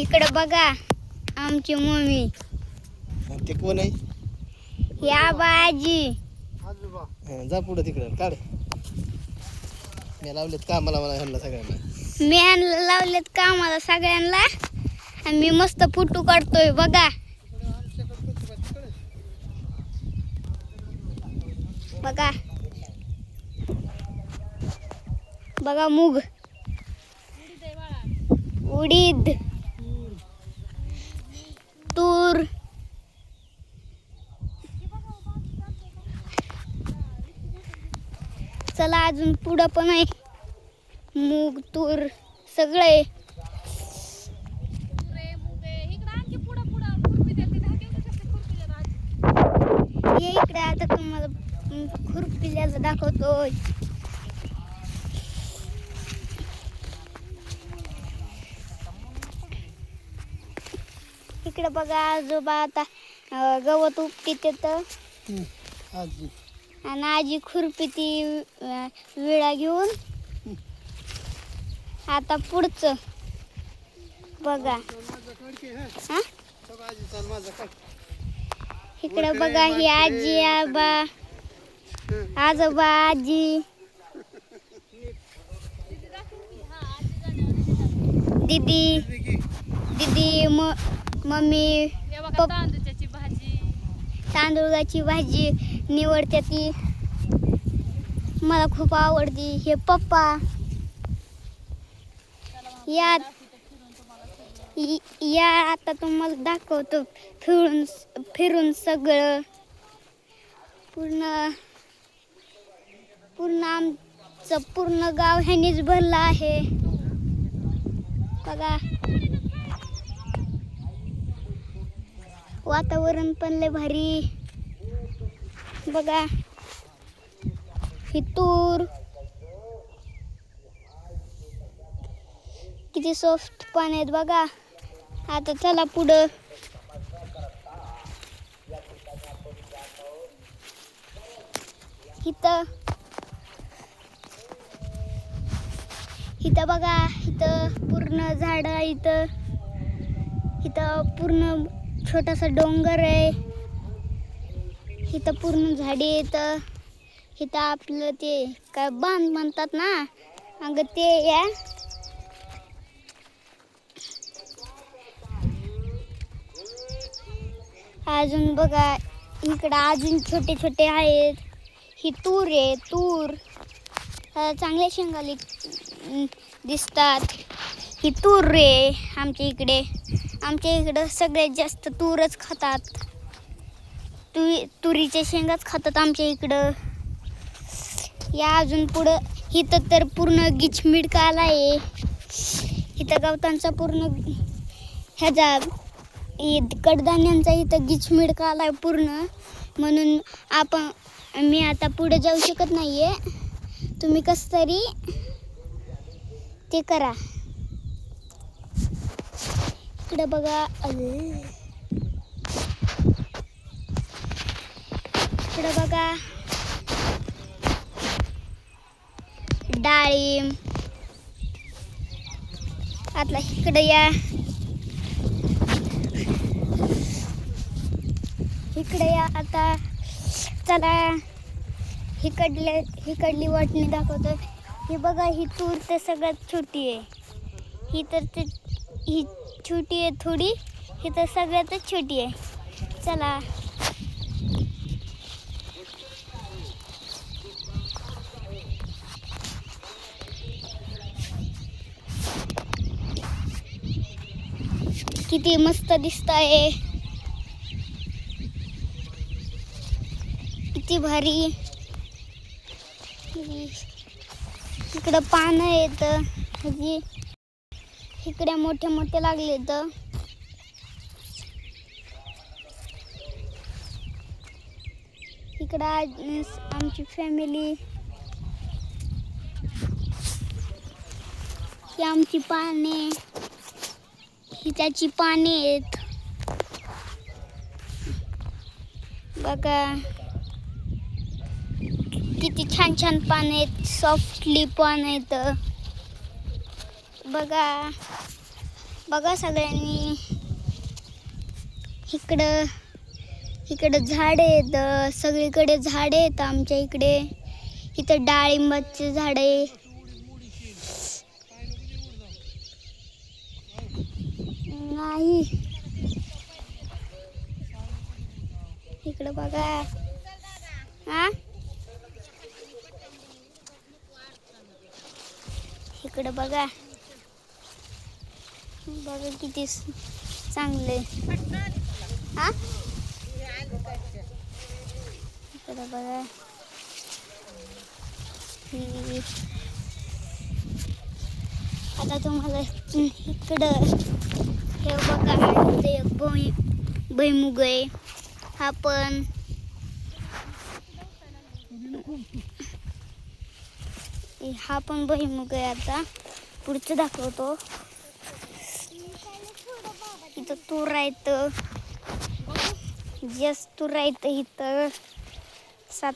इकडे बघा आमची मम्मी. ते कोण आहे? या बाजी. जा पुढे तिकडे काढ. मी लावलेत कामाला मला ह्यांना सगळ्यांना. मी लावलेत कामाला सगळ्यांना आणि मी मस्त फोटो काढतोय बघा. बघा बघा मूग, उडीद, तूर, चला अजून पुढं पण आहे मूग तूर सगळे. ये इकडे आता तुम्हाला खुरपिल्याचं दाखवतोय. इकडे बघा आजोबा आता गवत उपटीत येतं आणि आजी खुरपी ती विळा घेऊन. आता पुढचं बघा. हा इकडे बघा ही आजी आजोबा आजी दीदी दीदी मम्मी तांदूळाची भाजी निवडते ती मला खूप आवडती. हे पप्पा या आता तुम्हाला दाखवतो फिरून सगळं पूर्ण आमचं पूर्ण गाव ह्यानीच भरलं आहे बघा. वातावरण पण लय भारी बघा. ही तूर किती सॉफ्ट पाणी आहेत बघा. आता चला पुढं. इथं बघा इथं पूर्ण झाड आहे. इथं पूर्ण छोटासा डोंगर आहे. इथं पूर्ण झाडी आहेत. इथं आपलं ते काय बांध म्हणतात ना अगं ते या. अजून बघा इकडं अजून छोटे छोटे आहेत. ही तूर आहे तूर चांगल्या शेंगाली दिसतात. ही तूर रे आमच्या इकडं सगळ्यात जास्त तूरच खातात. तुरीच्या शेंगाच खातात आमच्या इकडं. या अजून पुढं इथं तर पूर्ण गिचमिडका आलाय. इथं गवतांचा पूर्ण ह्याचा कडधान्यांचा इथं गिचमिडका आलाय पूर्ण. म्हणून मी आता पुढे जाऊ शकत नाहीये. तुम्ही कसं तरी ते करा. इकडे बघा इकडे बघा डाळिंब. आता इकडे या आता चला हिकडली वाटणी दाखवतो. ही बघा ही तूर तर सगळ्यात छोटी आहे. ही छोटी आहे थोडी. ही तर सगळ्यातच छोटी आहे. चला किती मस्त दिसत आहे. किती भारी. इकडं पानं येत इकडे मोठे मोठे लागले तर. इकडं आमची फॅमिली. ही आमची पाने. ही त्याची पाने आहेत बघा. किती छान छान पाने आहेत. सॉफ्टली पान आहेत बघा. बघा सगळ्यांनी, इकडं झाड आहेत, सगळीकडे झाडे आहेत आमच्या इकडे. इथं डाळिंबाचे झाड आहे. नाही, इकडं बघा. हा, इकडं बघा. बघा किती चांगले. हा, इकडं बघा. आता तुम्हाला इकडं हे बघा, ते भुईमुग आहे. हा पण भुईमुग आहे. आता पुढचं दाखवतो. इथं तूर राहतं, तूर राहतं इथं 7